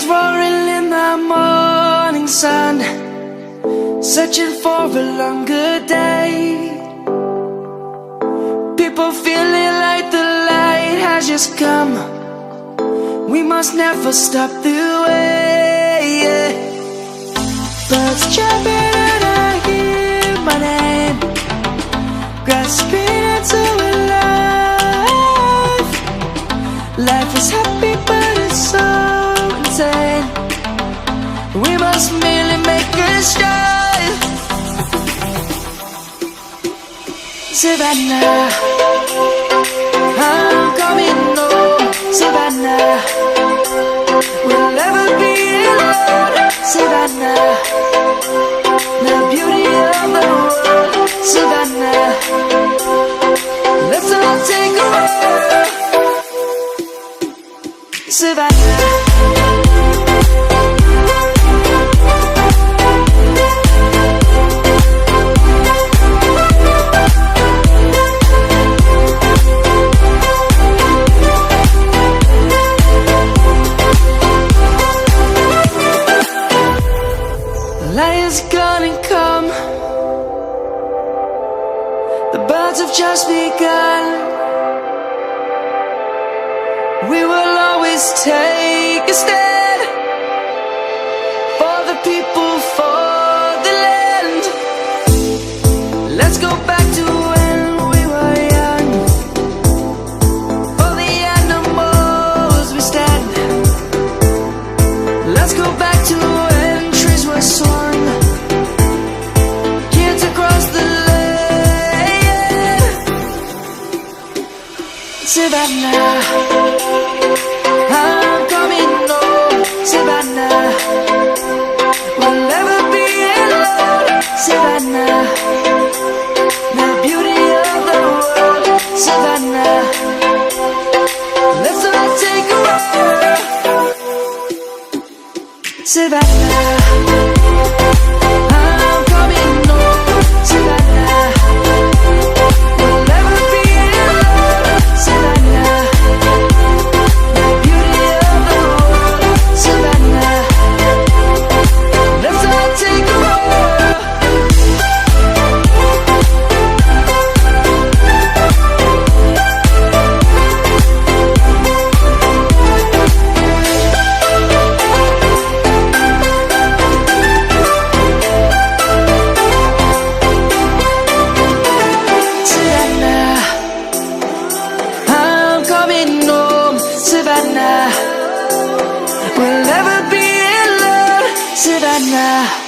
roaring in the morning sun, searching for a longer day. People feeling like the light has just come. We must never stop the way. Birds jumping and I hear my name, grasping into a life. Life is happy but it's so insane. We must merely make a start. Savannah, I'm coming home. Savannah, we'll never be alone. Savannah, the beauty of the world. Savannah, let's all take a walk. Savannah. Light is gonna come. The birds have just begun. We will always take a stand for the people, for the land. Let's go back to when we were young. For the animals we stand. Let's go back to when trees were swung, kids across the land. Savannah, I'm coming home. Savannah, we'll never be alone. Savannah, the beauty of the world. Savannah, let's all take a walk. Savannah, I'm coming home. Savannah, we'll never be alone. Savannah, the beauty of the world. Savannah, let's all take a walk. Savannah, we'll never be alone. Savannah.